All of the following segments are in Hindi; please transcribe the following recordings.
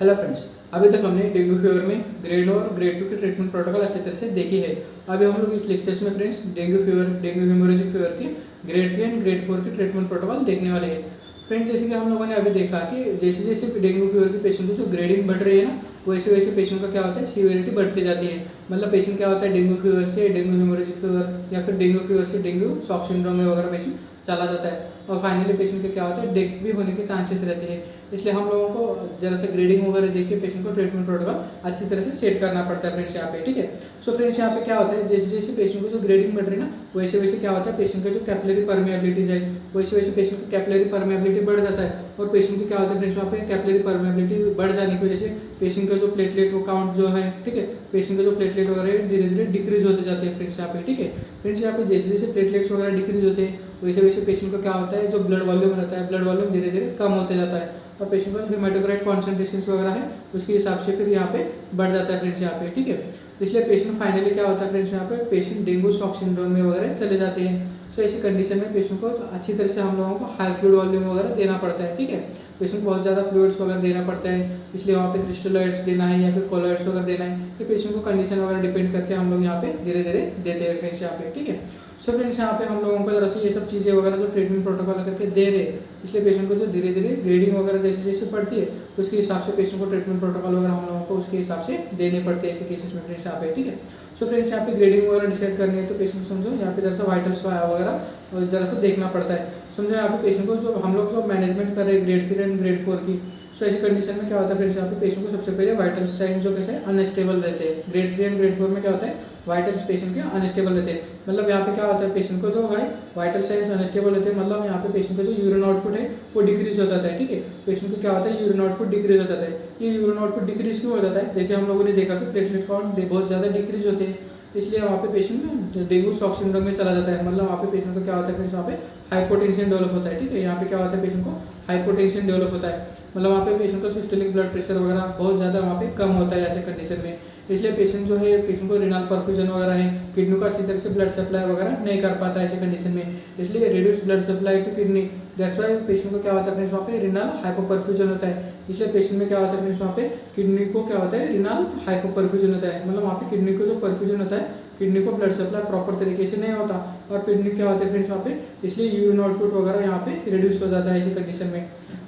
हेलो फ्रेंड्स, अभी तक हमने डेंगू फीवर में ग्रेड 1 और ग्रेड 2 की ट्रीटमेंट प्रोटोकॉल अच्छी तरह से देखी है। अभी हम लोग इस लेक्चर्स में फ्रेंड्स डेंगू हेमोरेजिक फीवर की ग्रेड 3 एंड ग्रेड 4 की ट्रीटमेंट प्रोटोकॉल देखने वाले हैं। फ्रेंड्स, जैसे कि हम लोगों ने अभी देखा कि जैसे जैसे डेंगू फीवर के पेशेंट की जो ग्रेडिंग बढ़ रही है ना, वैसे वैसे पेशेंट का क्या होता है, सीवियरिटी बढ़ती जाती है। मतलब पेशेंट क्या होता है, डेंगू फीवर से डेंगू हेमोरेजिक फीवर या फिर डेंगू फीवर से डेंगू शॉक सिंड्रोम में वगैरह पेशेंट चला जाता है और फाइनली पेशेंट के क्या होता है, डेथ भी होने के चांसेस रहते हैं। इसलिए हम लोगों को जरा सा ग्रेडिंग वगैरह देख के पेशेंट को ट्रीटमेंट प्रोटोकॉल अच्छी तरह से सेट करना पड़ता है फ्रेंड्स यहाँ पे। ठीक है, सो फ्रेंड्स यहाँ पे क्या होता है, जैसे जैसे पेशेंट को जो ग्रेडिंग बढ़ रही है ना, वैसे वैसे क्या होता है, पेशेंट का जो कैपिलरी परमेबिलिटी है वैसे वैसे पेशेंट का कैपिलरी परमेबिलिटी बढ़ जाता है। और पेशेंट की क्या होता है फ्रेंड्स, वहाँ पे कैपिलरी परमेबिलिटी बढ़ जाने की वजह से पेशेंट का जो प्लेटलेट काउंट जो है, ठीक है, पेशेंट का जो प्लेटलेट वगैरह धीरे धीरे डिक्रीज होते जाते हैं फ्रेंड्स यहाँ पे। ठीक है फ्रेंड्स, यहाँ पे जैसे जैसे प्लेटलेट्स वगैरह डिक्रीज होते हैं वैसे वैसे पेशेंट का क्या होता है, जो ब्लड वॉल्यूम रहता है, ब्लड वॉल्यूम धीरे धीरे कम होते जाता है और पेशेंट का हेमाटोक्राइट कॉन्सेंट्रेशन वगैरह है उसके हिसाब से फिर यहाँ पे बढ़ जाता है फ्रेंड्स यहाँ पे। ठीक है, इसलिए पेशेंट फाइनली क्या होता है फ्रेंड्स यहाँ पे, पेशेंट डेंगू शॉक सिंड्रोम में वगैरह चले जाते हैं। सो ऐसी कंडीशन में पेशेंट को अच्छी तरह से हम लोगों को हाई फ्लूइड वॉल्यूम वगैरह देना पड़ता है। ठीक है, पेशेंट को बहुत ज़्यादा फ्लूइड्स वगैरह देना पड़ता है, इसलिए वहाँ पे क्रिस्टलॉइड्स देना है या फिर कोलॉइड्स वगैरह देना है, ये पेशेंट को कंडीशन वगैरह डिपेंड करके हम लोग यहाँ पे धीरे धीरे देते हैं फ्रेंड्स यहाँ पे। ठीक है, सो फ्रेंड्स यहाँ पे हम लोगों को जरा से ये सब चीज़ें वगैरह जो ट्रीटमेंट प्रोटोकॉल करके दे रहे हैं, इसलिए पेशेंट को जो धीरे धीरे ग्रेडिंग वगैरह जैसे जैसे पड़ती है उसके हिसाब से पेशेंट को ट्रीटमेंट प्रोटोकॉल वगैरह हम लोगों को उसके हिसाब से देने पड़ते हैं ऐसे केसेस में फ्रेंड्स यहाँ पे। ठीक है, सो फ्रेंड्स यहाँ पे ग्रेडिंग वगैरह डिसाइड करनी है तो पेशेंट को समझो यहाँ पे जरा सा वाइटल्स वगैरह जरा सा देखना पड़ता है। समझो यहाँ पे पेशेंट को जो हम लोग जो मैनेजमेंट कर रहे हैं ग्रेड 3 एंड ग्रेड 4 की, सो ऐसी कंडीशन में क्या होता है फ्रेंड्स यहाँ पे पेशेंट को सबसे पहले वाइटल साइन जो कैसे अनस्टेबल रहते हैं। ग्रेड 3 एंड ग्रेड 4 में क्या होता है, वाइटल्स पेशेंट के अनस्टेबल रहते हैं। मतलब यहाँ पे क्या होता है, पेशेंट को जो है वाइटल साइंस अनस्टेबल रहते हैं, मतलब यहाँ पे पेशेंट का जो यूरिन आउटपुट है वो डिक्रीज हो जाता है। ठीक है, पेशेंट को क्या होता है, यूरिन आउटपुट डिक्रीज हो जाता है। ये यूरिन आउटपुट डिक्रीज क्यों हो जाता है, जैसे हम लोगों ने देखा कि प्लेटलेट काउंट बहुत ज़्यादा डिक्रीज होते हैं, इसलिए वहाँ पे पेशेंट डेंगू शॉक सिंड्रोम में चला जाता है। मतलब वहाँ पे पेशेंट को क्या होता है फ्रेंड्स, वहाँ पे हाइपोटेंशन डेवलप होता है। ठीक है, यहाँ पे क्या होता है, पेशेंट को हाइपोटेंशन डेवलप होता है, मतलब वहाँ पे पेशेंट का सिस्टोलिक ब्लड प्रेशर वगैरह बहुत ज़्यादा वहाँ पे कम होता है ऐसे कंडीशन में। इसलिए पेशेंट जो है, पेशेंट को रिनल परफ्यूजन वगैरह है, किडनी को अच्छी तरह से ब्लड सप्लाई वगैरह नहीं कर पाता ऐसे कंडीशन में, इसलिए reduce blood supply to kidney, that's why patient को क्या होता है फ्रेंड्स, वहाँ पे रिनल हाइपोपरफ्यूजन होता है। इसलिए पेशेंट में क्या होता है फ्रेंड्स, वहाँ पे किडनी को क्या होता है, रिनल हाइपोपरफ्यूजन होता है, मतलब वहाँ पे किडनी को जो परफ्यूजन होता है, किडनी को ब्लड सप्लाई प्रॉपर तरीके से नहीं होता और किडनी क्या होता है फ्रेंड्स वहाँ पे, इसलिए यूरिन आउटपुट वगैरह यहाँ पे रिड्यूस हो जाता है ऐसी कंडीशन में।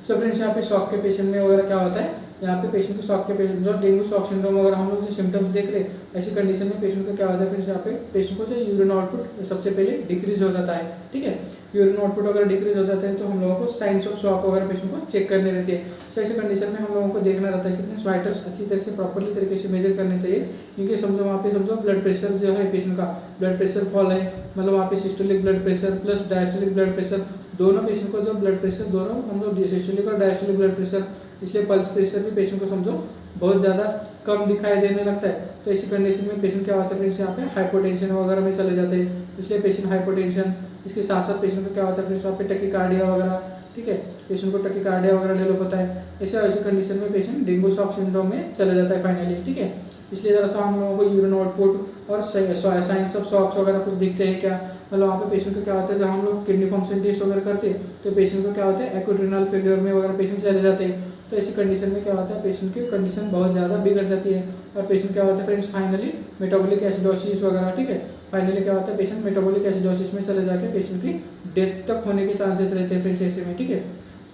सो फ्रेंड्स यहाँ पे शॉक के पेशेंट में वगैरह क्या होता है, यहाँ पे पेशेंट को शॉक के पेशेंट जो डेंगू शॉक सिंड्रोम वगैरह हम लोग जो सिम्टम्स देख रहे हैं, ऐसी कंडीशन में पेशेंट को क्या होता है फ्रेंड्स, यहाँ पे पेशेंट को जो यूरिन आउटपुट सबसे पहले डिक्रीज हो जाता है। ठीक है, यूरिन आउटपुट अगर डिक्रीज हो जाता है तो हम लोगों को साइंस ऑफ शॉक वगैरह पेशेंट को चेक करने रहती है। सो ऐसे कंडीशन में हम लोगों को देखना रहता है कि वाइटल्स अच्छी तरह से प्रॉपरली तरीके से मेजर करने चाहिए, क्योंकि समझो वहाँ पे समझो ब्लड प्रेशर जो है पेशेंट का ब्लड प्रेशर फॉल है, मतलब वहाँ पे systolic blood pressure plus diastolic blood pressure, दोनों पेशेंट को जो ब्लड प्रेशर दोनों समझो सिस्टोलिक और डायस्टोलिक ब्लड प्रेशर, इसलिए पल्स प्रेशर भी पेशेंट को समझो बहुत ज़्यादा कम दिखाई देने लगता है। तो ऐसी कंडीशन में पेशेंट क्या होता है फ्रेंड्स, यहाँ पे हाइपोटेंशन वगैरह में चले जाते हैं, इसलिए पेशेंट हाइपोटेंशन, इसके साथ साथ पेशेंट को क्या होता है फ्रेंड्स, वहाँ पे टैकीकार्डिया वगैरह, ठीक है, पेशेंट को टैकीकार्डिया वगैरह डेवलप होता है। ऐसी कंडीशन में पेशेंट डेंगू शॉक सिंड्रोम में चला जाता है फाइनली। ठीक है, इसलिए जरा सा हम लोगों को यूरिन आउटपुट और साइंस ऑफ शॉक्स वगैरह कुछ दिखते हैं क्या, मतलब वहाँ पे पेशेंट को क्या होता है, जब हम लोग किडनी फंक्शन टेस्ट वगैरह करते हैं तो पेशेंट को क्या होता है, एक्यूट रिनल फेलियर में वगैरह पेशेंट चले जाते हैं। तो ऐसी कंडीशन में क्या होता है, पेशेंट की कंडीशन बहुत ज़्यादा बिगड़ जाती है और पेशेंट क्या होता है फ्रेंड्स, फाइनली मेटाबॉलिक एसिडोसिस वगैरह, ठीक है, फाइनली क्या होता है, पेशेंट मेटाबॉलिक एसिडोसिस में चले जाके पेशेंट की डेथ तक होने के चांसेस रहते हैं फ्रेंड्स ऐसे में। ठीक है,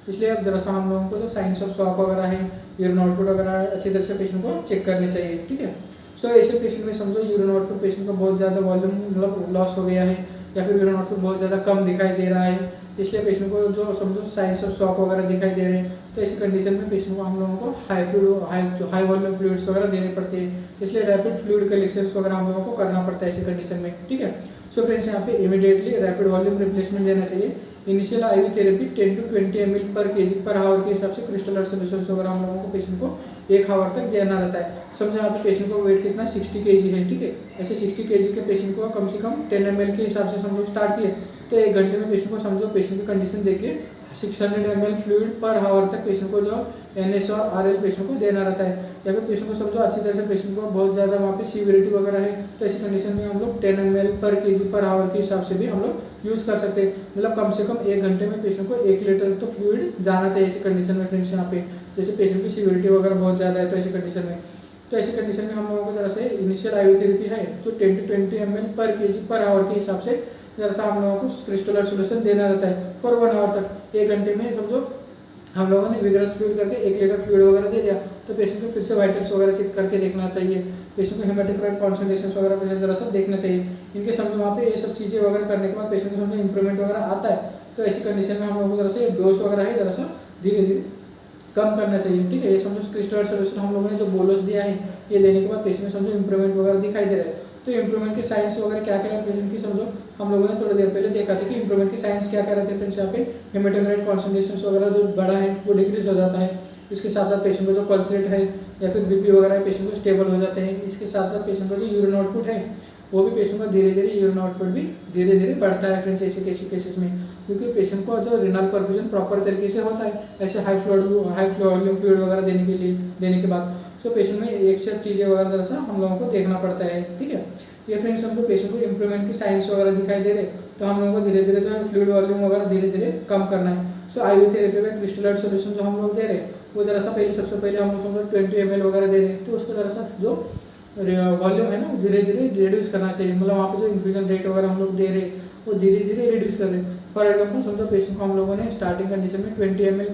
इसलिए अब जरा सा हम लोगों को जो साइंस ऑफ शॉक वगैरह है, यूरिन आउटपुट वगैरह अच्छी तरह से पेशेंट को चेक करने चाहिए। ठीक है, सो ऐसे पेशेंट में समझो यूरिन आउटपुट पेशेंट का बहुत ज़्यादा वॉल्यूम मतलब लॉस हो गया है या फिर यूरिन आउटपुट बहुत ज़्यादा कम दिखाई दे रहा है, इसलिए पेशेंट को जो समझो साइंस ऑफ शॉक वगैरह दिखाई दे रहे हैं, तो ऐसी कंडीशन में पेशेंट को हम लोगों को हाई वॉल्यूम फ्लूइड्स वगैरह देने पड़ते हैं, इसलिए रैपिड फ्लूइड कलेक्शंस वगैरह हम लोगों को करना पड़ता है ऐसी कंडीशन में। ठीक है, सो फ्रेंड्स यहाँ पे इमीडिएटली रैपिड वॉल्यूम रिप्लेसमेंट देना चाहिए। Initial ivy therapy 10 to 20 ml पर केजी पर हावर के हिसाब से क्रिस्टल सोल्यूशंस वगैरह हम लोगों को पेशेंट को 1 आवर तक देना रहता है। समझो यहाँ पे पेशेंट को वेट कितना 60 kg है। ठीक है, ऐसे 60 kg के पेशेंट को कम से कम 10 ml के हिसाब से समझो स्टार्ट किए तो 1 घंटे में पेशेंट को समझो पेशेंट की कंडीशन देखिए 600 ml फ्लूइड पर हावर तक पेशेंट को जो NS और RL पेशेंट को देना रहता है। या फिर पेशेंट को समझो अच्छी तरह से पेशेंट को बहुत ज़्यादा वहाँ पे सीवियरिटी वगैरह है, तो ऐसी कंडीशन में हम लोग 10 ml पर kg पर आवर के हिसाब से भी हम लोग यूज़ कर सकते हैं। मतलब कम से कम 1 घंटे में पेशेंट को 1 लीटर तो फ्लूइड जाना चाहिए ऐसी कंडीशन में फ्रेंड्स। यहाँ पे जैसे पेशेंट की सीवियरिटी वगैरह बहुत ज़्यादा है, तो ऐसी कंडीशन में हम लोगों को जरा से इनिशियल IV थेरेपी है जो 10 to 20 ml पर kg पर आवर के हिसाब से जरा सा हम लोगों को क्रिस्टोलाइट सोल्यूशन देना रहता है फॉर 1 आवर तक। 1 घंटे में समझो हम लोगों ने विगरस फ्लूइड करके 1 लीटर फ्लूइड वगैरह दे दिया, तो पेशेंट को फिर से वाइटल्स वगैरह चेक करके देखना चाहिए, पेशेंट को हेमाटोक्राइट कॉन्सेंट्रेशन वगैरह जरा सा देखना चाहिए। इनके समझो वहाँ पे ये सब चीज़ें वगैरह करने के बाद पेशेंट को समझो इंप्रूवमेंट वगैरह आता है, तो ऐसी कंडीशन में हम लोगों को जरा से डोज वगैरह है जरा सा धीरे धीरे कम करना चाहिए, ठीक है। ये समझो क्रिस्टोलाइट सोल्यूशन हम लोगों ने जो बोलोस दिया है ये देने के बाद पेशेंट में समझो इंप्रूवमेंट वगैरह दिखाई दे रहा है। तो इंप्रूवमेंट के साइंस वगैरह क्या क्या है पेशेंट की समझो हम लोगों ने थोड़ी देर पहले देखा था कि इंप्रूवमेंट के साइंस क्या क्या रहते हैं फ्रेंड्स। यहाँ पे हेमाटोक्राइट कॉन्सेंट्रेशन वगैरह जो बढ़ा है वो डिक्रीज हो जाता है, इसके साथ साथ पेशेंट को जो पल्स रेट है या फिर BP वगैरह है पेशेंट को स्टेबल हो जाते हैं। इसके साथ साथ पेशेंट का जो यूरिन आउटपुट है वो भी पेशेंट का धीरे धीरे यूरिन आउटपुट भी धीरे धीरे बढ़ता है फ्रेंड्स ऐसे केसेस में, क्योंकि पेशेंट को जो रिनल परफ्यूजन प्रॉपर तरीके से होता है ऐसे हाई वॉल्यूम फ्लूइड वगैरह देने के बाद। सो पेशेंट में एक से चीज़ें वगैरह जरा सा हम लोगों को देखना पड़ता है, ठीक है। ये फ्रेंड्स हमको पेशेंट को इंप्रूवमेंट की साइंस वगैरह दिखाई दे रहे, तो हम लोगों को धीरे धीरे जो है फ्लूइड वॉल्यूम वगैरह धीरे धीरे कम करना है। सो IV थेरेपी में क्रिस्टोलाइट सोल्यूशन जो हम लोग दे रहे वो जरा सा सबसे पहले हम लोग समझो 20 ml वगैरह दे रहे हैं, तो उसको जरा सा जो वॉल्यूम है ना वो धीरे धीरे रिड्यूस करना चाहिए। मतलब वहाँ पे जो इन्फ्यूजन रेट वगैरह हम लोग दे रहे वो धीरे धीरे रिड्यूस कर रहे हैं। फॉर एग्जाम्पल समझो पेशेंट को हम लोगों ने स्टार्टिंग कंडीशन में 20 ml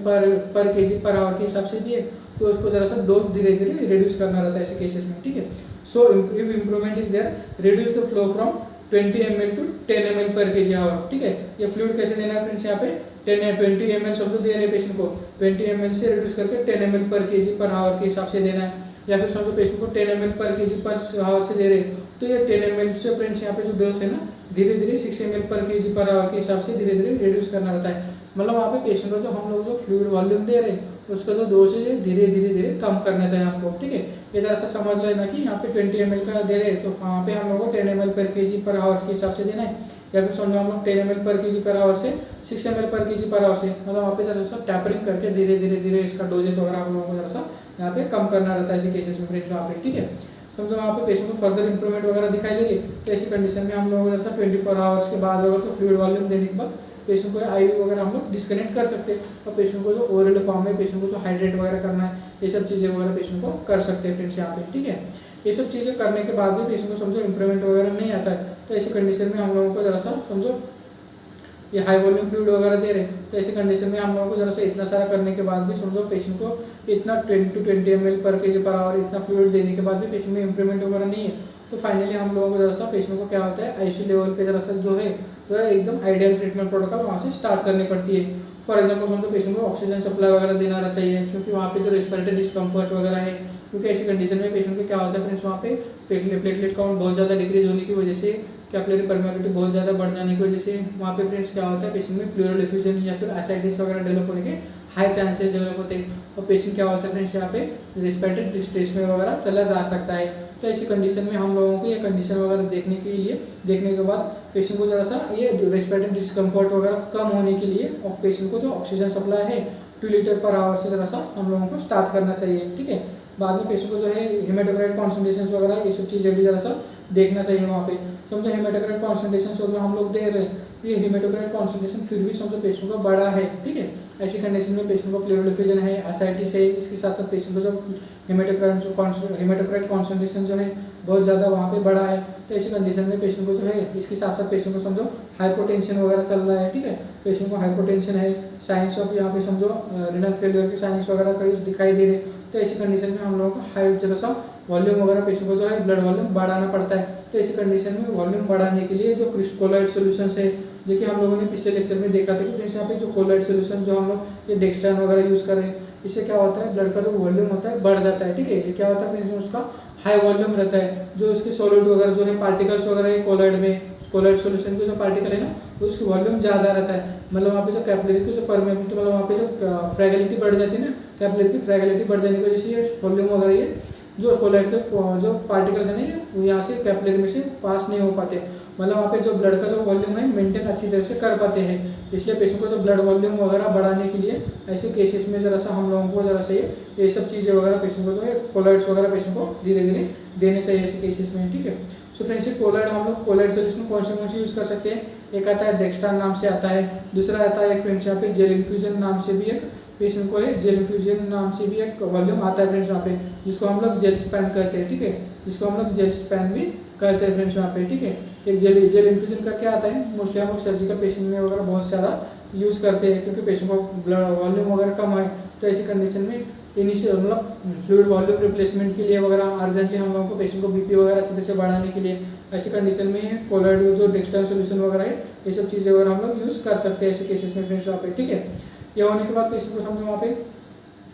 पर kg पर आवर के हिसाब से दिए, तो उसको जरा सा डोज धीरे धीरे रिड्यूस करना रहता है ऐसे केसेस में, ठीक है। So if improvement is there reduce the flow from 20 ml to 10 ml पर kg आवर, ठीक है। ये फ्लूइड कैसे देना है फ्रेंड्स, यहाँ पे 20 ml समझो दे रहे हैं पेशेंट को, 20 ml से रिड्यूस करके 10 ml पर kg पर आवर के हिसाब से देना है, या फिर समझो पेशेंट को 10 ml पर kg पर आवर से दे रहे हैं, तो ये 10 ml से फ्रेंड्स यहाँ पे जो डोज है ना धीरे धीरे 6 ml पर kg पर आवर के हिसाब से धीरे धीरे रिड्यूस करना रहता है। मतलब वहाँ पे पेशेंट को जो हम लोग जो फ्लूइड वॉल्यूम दे रहे हैं उसका जो डोज है धीरे धीरे कम करना चाहिए हमको, ठीक है। ये जरा सा समझ लेना कि यहाँ पे 20 ml का दे रहे हैं तो वहाँ पे हम लोग को 10 ml पर kg पर आवर के हिसाब से देना है, या फिर समझो हम लोग 10 ml पर kg पर आवर से 6 ml पर kg पर आवर से, मतलब वहाँ पे जरा सा टैपरिंग करके धीरे धीरे इसका डोजेस वगैरह हम लोगों को जरा सा यहाँ पे कम करना रहता है ऐसे केसेस में फ्रेंड्स वहाँ पे, ठीक है। समझो वहाँ पे पेशेंट को फर्दर इंप्रूवमेंट वगैरह दिखाई देगी, तो ऐसी कंडीशन में हम लोग जरा सा 24 आवर्स के बाद अगर तो फ्लूइड वॉल्यूम देने के बाद पेशेंट को IV वगैरह हम लोग डिस्कनेक्ट कर सकते हैं, और पेशेंट को जो ओरल फॉर्म में पेशेंट को जो हाइड्रेट वगैरह करना है ये सब चीज़ें वगैरह पेशेंट को कर सकते हैं फ्रेंड्स यहाँ पे, ठीक है। ये सब चीज़ें करने के बाद भी पेशेंट को समझो इंप्रूवमेंट वगैरह नहीं आता है, तो ऐसी कंडीशन में हम लोगों को जरा सा समझो ये हाई वॉल्यूम फ्लूइड वगैरह दे रहे हैं, तो ऐसी कंडीशन में हम लोगों को जरा सा इतना सारा करने के बाद भी समझो पेशेंट को इतना 10 to 20 ml पर kg पर आवर इतना फ्लूइड देने के बाद भी पेशेंट में इंप्रूवमेंट वगैरह नहीं है, तो फाइनली हम लोगों को जरा सा पेशेंट को क्या होता है ICU लेवल पे जरा सा जो है एकदम आइडियल ट्रीटमेंट प्रोटोकॉल वहाँ से स्टार्ट करनी पड़ती है। फॉर एग्जाम्पल समझो पेशेंट को ऑक्सीजन सप्लाई वगैरह देना चाहिए, क्योंकि वहाँ पे जो रेस्पिरेटरी डिस्कम्फर्ट वगैरह है, क्योंकि ऐसी कंडीशन में पेशेंट को क्या होता है फ्रेंड्स वहाँ पे प्लेटलेट काउंट बहुत ज़्यादा डिक्रीज होने की वजह से, कैपिलरी परमेबिलिटी बहुत ज़्यादा बढ़ जाने की वजह से वहाँ पे फ्रेंड्स क्या होता है पेशेंट में प्लूरल डिफ्यूजन या फिर एसाइटिस वगैरह डेवलप होने के हाई चांसेस डेवलप होते हैं, और पेशेंट क्या होता है फ्रेंड्स यहाँ पे रेस्पिरेटरी डिस्ट्रेस में वगैरह चला जा सकता है। तो ऐसी कंडीशन में हम लोगों को ये कंडीशन वगैरह देखने के बाद पेशेंट को जरा सा ये रेस्पिरेटरी डिस्कम्फर्ट वगैरह कम होने के लिए और पेशेंट को जो ऑक्सीजन सप्लाई है 2 लीटर पर आवर से जरा सा हम लोगों को स्टार्ट करना चाहिए, ठीक है। बाद में पेशेंट को जो है हेमाटोक्राइट कॉन्सेंट्रेशन वगैरह ये सब चीज़ें भी जरा सा देखना चाहिए वहाँ पे। समझो हेमाटोक्राइट कॉन्सेंट्रेशन वगैरह हम लोग दे रहे हैं, ये हेमाटोक्राइट कॉन्सेंट्रेशन फिर भी समझो पेशेंट को बड़ा है, ठीक है। ऐसी कंडीशन में पेशेंट को प्लूरल डिफ्यूजन है, एसाइटिस है, इसके साथ साथ पेशेंट को जो हेमाटोक्राइट कॉन्सेंट्रेशन जो है बहुत ज़्यादा वहाँ पे बड़ा है, तो ऐसी कंडीशन में पेशेंट को जो है इसके साथ साथ पेशेंट को समझो हाइपोटेंशन वगैरह चल रहा है, ठीक है। पेशेंट को हाइपोटेंशन है, साइंस ऑफ यहाँ पे समझो रिनल फेलियर के साइंस वगैरह कहीं दिखाई दे रहे, तो ऐसी कंडीशन में हम लोगों को हाई जरा सा वॉल्यूम वगैरह पेशेंट को जो है ब्लड वॉल्यूम बढ़ाना पड़ता है। तो ऐसी कंडीशन में वॉल्यूम बढ़ाने के लिए जो कोलाइड सोल्यूशन है, जो कि हम लोगों ने पिछले लेक्चर में देखा था कि फ्रेंड्स यहाँ पे जो कोलाइड सोल्यूशन जो हम लोग ये डेक्सट्रान वगैरह यूज़ कर रहे हैं, इससे क्या होता है ब्लड का जो वॉल्यूम होता है बढ़ जाता है, ठीक है। ये क्या होता है फ्रेंड्स उसका हाई वॉल्यूम रहता है, जो उसके सॉलिड वगैरह जो है पार्टिकल्स वगैरह है कोलाइड सोल्यूशन के जो पार्टिकल है ना उसकी वॉल्यूम ज़्यादा रहता है, मतलब वहाँ पे जो कैपिलरी की जो परमेबिलिटी मतलब वहाँ पे जो फ्रैगिलिटी बढ़ जाती है ना, कैपिलरी की फ्रैगिलिटी बढ़ जाने की वजह से ये वॉल्यूम वगैरह ये जो कोलॉइड के जो पार्टिकल्स हैं वो यहाँ से कैपिलरी में से पास नहीं हो पाते, मतलब वहाँ पे जो ब्लड का जो वॉल्यूम है मेंटेन अच्छी तरह से कर पाते हैं। इसलिए पेशेंट को जो ब्लड वॉल्यूम वगैरह बढ़ाने के लिए ऐसे केसेस में जरा सा हम लोगों को जरा सा ये सब चीज़ें वगैरह पेशेंट को जो है कोलॉइड्स वगैरह पेशेंट को धीरे धीरे देने चाहिए ऐसे केसेस में, ठीक है। सो फ्रेंड्स कोलॉइड हम लोग कोलॉइड सोल्यूशन कौन से यूज़ कर सकते हैं, एक आता है डेक्स्ट्रान नाम से आता है, दूसरा आता है फ्रेंड्स यहाँ पे जेल इन्फ्यूजन नाम से भी एक पेशेंट को है, जेल इन्फ्यूजन नाम से भी एक वॉल्यूम आता है फ्रेंड्स यहाँ पे, जिसको हम लोग जेल स्पैन कहते हैं, ठीक है, जिसको हम लोग जेल स्पैन भी कहते हैं फ्रेंड्स यहाँ पे, ठीक है। एक जेल इन्फ्यूजन करके आता है, मोस्टली हम लोग सर्जिकल पेशेंट में वगैरह बहुत ज़्यादा यूज़ करते हैं, क्योंकि पेशेंट को ब्लड वॉल्यूम वगैरह कम है, तो ऐसी कंडीशन में इनिशियल मतलब फ्लूइड वॉल्यूम रिप्लेसमेंट के लिए वगैरह अर्जेंटली हम लोगों को पेशेंट को बीपी वगैरह अच्छी तरह से बढ़ाने के लिए ऐसी कंडीशन में कोलॉइड जो डेक्स्ट्रान सोल्यूशन वगैरह है ये सब चीज़ें वगैरह हम लोग यूज़ कर सकते हैं ऐसे केसेस में फ्रेंड्स वहाँ पे, ठीक है। ये होने के बाद पेशेंट को समझो वहाँ पे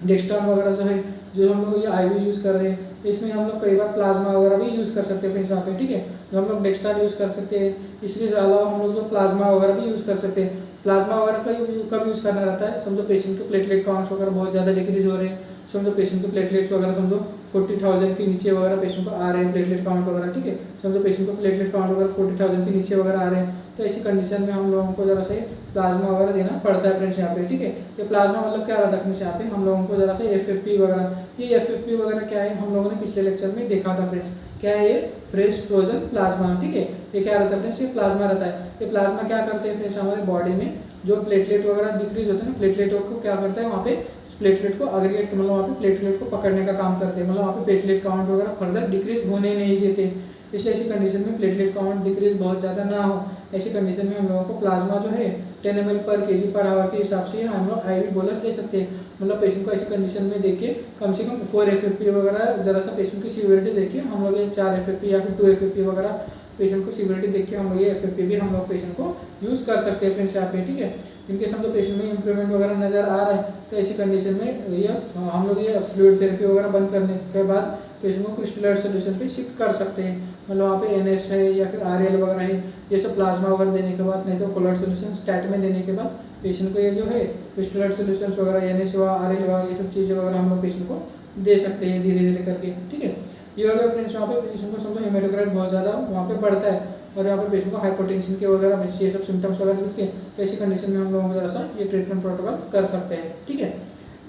डेक्स्ट्रान वगैरह जो है जो हम लोग ये आईवी यूज़ कर रहे हैं, इसमें हम लोग कई बार प्लाज्मा वगैरह भी यूज़ कर सकते हैं फ्रेंड्स यहाँ पे, ठीक है। जो हम लोग डेक्स्ट्रान यूज़ कर सकते हैं, इसके अलावा हम लोग जो प्लाज्मा वगैरह भी यूज़ कर सकते हैं। प्लाज्मा वगैरह का कब यूज़ करना रहता है, समझो पेशेंट के प्लेटलेट काउंट्स वगैरह बहुत ज़्यादा डिक्रीज हो रहे हैं, समझो पेशेंट के प्लेटलेट्स वगैरह समझो 40,000 के नीचे वगैरह पेशेंट को आ रहे हैं प्लेटलेट काउंट वगैरह, ठीक है, समझो पेशेंट को प्लेटलेट काउंट वगैरह 40,000 के नीचे वगैरह आ रहे हैं, तो ऐसी कंडीशन में हम लोगों को जरा से प्लाज्मा वगैरह देना पड़ता है फ्रेंड्स यहाँ पे, ठीक है। ये प्लाज्मा मतलब क्या रहता है फ्रेंड्स यहाँ पे हम लोगों को जरा से एफएफपी वगैरह, ये एफएफपी वगैरह क्या है हम लोगों ने पिछले लेक्चर में देखा था फ्रेंड्स, क्या है ये फ्रेश फ्रोजन प्लाज्मा, ठीक है। ये क्या रहता है फ्रेंड्स, ये प्लाज्मा रहता है। ये प्लाज्मा क्या करते हैं फ्रेंड्स हमारे बॉडी में जो प्लेटलेट वगैरह डिक्रीज होते हैं ना, प्लेटलेट को क्या करता है वहाँ पे प्लेटलेट को अग्रीगेट मतलब वहाँ पे प्लेटलेट को पकड़ने का काम करते हैं, मतलब वहाँ पे प्लेटलेट काउंट वगैरह फर्दर डिक्रीज होने नहीं देते। इसलिए ऐसी कंडीशन में प्लेटलेट काउंट डिक्रीज बहुत ज़्यादा ना हो, ऐसी कंडीशन में हम लोगों को प्लाज्मा जो है 10 ml पर kg पर आवर के हिसाब से हम लोग आईवी बोलस दे सकते हैं। मतलब पेशेंट को ऐसी कंडीशन में देखिए कम से कम 4 FFP वगैरह जरा सा पेशेंट की सीवियरिटी देखिए हम लोग ये 4 FFP या फिर 2 FFP वगैरह पेशेंट को सीवियरिटी देख के हम लोग ये FFP भी हम लोग पेशेंट को यूज़ कर सकते हैं फ्रेंड्स यहाँ पे, ठीक है। इनके समझो पेशेंट में इंप्रूवमेंट वगैरह नज़र आ रहा है, तो ऐसी कंडीशन में ये हम लोग ये फ्लूइड थेरेपी वगैरह बंद करने के बाद पेशेंट को क्रिस्टलाइट सोल्यूशन पे शिफ्ट कर सकते हैं, मतलब वहाँ पे NS है या फिर RL वगैरह है, ये सब प्लाज्मा वगैरह देने के बाद, नहीं तो कोलॉइड सोल्यूशन स्टैट में देने के बाद पेशेंट को ये जो है क्रिस्टलाइट सोल्यूशन वगैरह NS हुआ RL हुआ ये सब चीज़ें वगैरह हम लोग पेशेंट को दे सकते हैं धीरे धीरे करके, ठीक है। ये हो गया फ्रेंड्स वहाँ पे पेशेंट को समझो हेमेटोक्राइट बहुत ज़्यादा वहाँ पे बढ़ता है और यहाँ पे पेशेंट को हाइपोटेंशन के वगैरह ये सब सिम्टम्स वगैरह दिखते हैं, तो ऐसी कंडीशन में हम लोगों को जरा सा ये ट्रीटमेंट प्रोटोकॉल कर सकते हैं, ठीक है।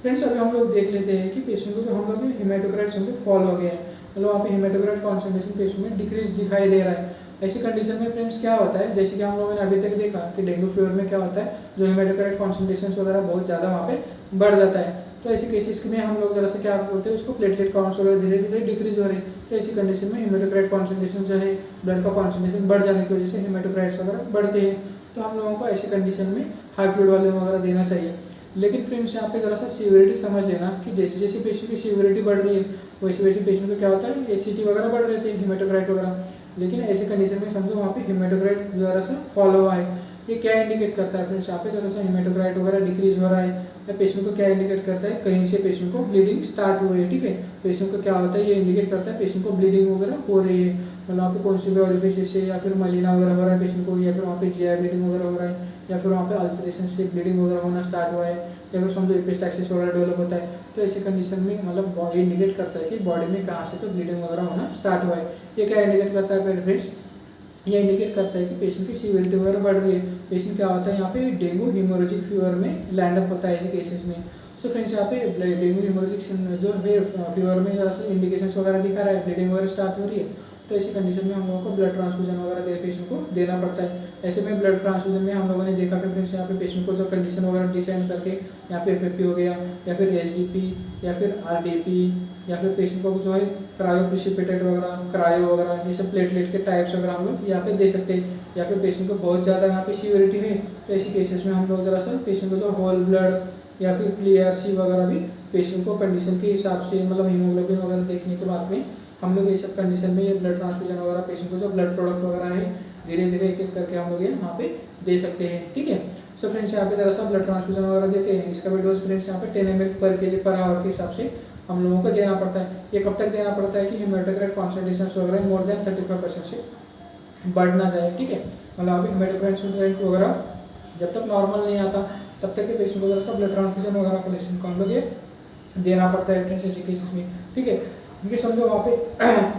फ्रेंड्स अभी हम लोग देख लेते हैं कि पेशेंट को जो हम लोग हेमेटोक्राइट समझो फॉल हो गया है, मतलब वहाँ पे हेमेटोक्राइट कॉन्सेंट्रेशन पेशेंट में डिक्रीज दिखाई दे रहा है। ऐसी कंडीशन में फ्रेंड्स क्या होता है, जैसे कि हम लोगों ने अभी तक देखा कि डेंगू फीवर में क्या होता है जो हेमेटोक्राइट कॉन्सेंट्रेशन वगैरह बहुत ज़्यादा वहाँ पे बढ़ जाता है, तो ऐसे केसेस में हम लोग जरा सा क्या बोलते हैं उसको प्लेटलेट काउंट्स वगैरह धीरे धीरे डिक्रीज हो रहे हैं, तो ऐसी कंडीशन में हेमेटोक्राइट कॉन्सेंट्रेशन जो है ब्लड का कॉन्सेंट्रेशन बढ़ जाने की वजह से हेमेटोक्राइट्स वगैरह बढ़ते हैं, तो हम लोगों को ऐसी कंडीशन में हाई फ्लूइड वॉल्यूम वगैरह देना चाहिए। लेकिन फ्रेंड्स यहाँ पे जरा सा सीवियरिटी समझ लेना कि जैसे जैसे पेशेंट की सीवियरिटी बढ़ रही है वैसे वैसे पेशेंट को क्या होता है एसिटी वगैरह बढ़ रहे थे हेमेटोक्राइट वगैरह, लेकिन ऐसी कंडीशन में समझो वहाँ पे हेमेटोक्राइट जरा सा फॉल हुआ है, ये क्या इंडिकेट करता है फ्रेंड्स यहाँ पे जरा सा हेमेटोक्राइट वगैरह डिक्रीज हो रहा है, या पेशेंट को क्या इंडिकेट करता है कहीं से पेशेंट को ब्लीडिंग स्टार्ट हुई है, ठीक है। पेशेंट को क्या होता है ये इंडिकेट करता है पेशेंट को ब्लीडिंग वगैरह हो रही है, मतलब वहाँ पे कौन सी भी ओरिफिस से या फिर मलिना वगैरह हो रहा है पेशेंट को, या फिर वहाँ पे GI ब्लीडिंग वगैरह हो रहा है, या फिर वहाँ पे अल्सरेशन से ब्लीडिंग वगैरह होना स्टार्ट हुआ है, या फिर समझो एपिस्टैक्सिस वगैरह डेवलप होता है, तो ऐसी कंडीशन में मतलब ये इंडिकेट करता है कि बॉडी में कहाँ से तो ब्लीडिंग वगैरह होना स्टार्ट हुआ है। ये क्या इंडिकेट करता है फ्रेंड्स, ये इंडिकेट करता है कि पेशेंट की सीवियरिटी वगैरह बढ़ रही है, पेशेंट क्या होता है यहाँ पे डेंगू हीमोरेजिक फीवर में लैंड अप होता है ऐसे केसेस में। सो फ्रेंड्स यहाँ पे डेंगू हीमोरेजिक जो है फीवर में जरा सा इंडिकेशंस वगैरह दिखा रहा है, ब्लीडिंग वगैरह स्टार्ट हो रही है, तो ऐसी कंडीशन में हम लोगों को ब्लड ट्रांसफ्यूजन वगैरह पेशेंट को देना पड़ता है। ऐसे में ब्लड ट्रांसफ्यूजन में हम लोगों ने देखा कि फ्रेंड्स यहाँ पे पेशेंट को जो कंडीशन वगैरह डिसाइड करके यहाँ पे FFP हो गया या फिर HDP या फिर RDP या फिर पेशेंट को जो है क्रायो प्रिसिपिटेट वगैरह क्रायो वगैरह ये सब प्लेटलेट के टाइप्स वगैरह हम लोग यहाँ पे दे सकते हैं, या फिर पेशेंट को बहुत ज़्यादा यहाँ पे सीवियरिटी है तो ऐसी केसेस में हम लोग जरा सा पेशेंट को जो होल ब्लड या फिर PRC वगैरह भी पेशेंट को कंडीशन के हिसाब से मतलब हीमोग्लोबिन वगैरह देखने के बाद में हम लोग ये सब कंडीशन में ये ब्लड ट्रांसफ्यूजन वगैरह पेशेंट को जो ब्लड प्रोडक्ट वगैरह है धीरे धीरे एक एक करके हम लोग ये यहाँ पे दे सकते हैं, ठीक है। सो फ्रेंड्स यहाँ पे जरा सा ब्लड ट्रांसफ्यूजन वगैरह देते हैं, इसका भी डोज फ्रेंड्स यहाँ पे 10 ml पर kg पर आवर के हिसाब से हम लोगों को देना पड़ता है। ये कब तक देना पड़ता है कि हेमेटोक्राइट कॉन्सेंट्रेशन वगैरह मोर देन 35% से बढ़ ना जाए, ठीक है। मतलब अभी हेमेटोक्राइट वगैरह जब तक नॉर्मल नहीं आता तब तक के पेशेंट को जरा सा ब्लड ट्रांसफ्यूजन वगैरह कलेक्शन को हम लोग ये देना पड़ता है फ्रेंड्स ऐसे केसेस में, ठीक है। क्योंकि समझो वहाँ पे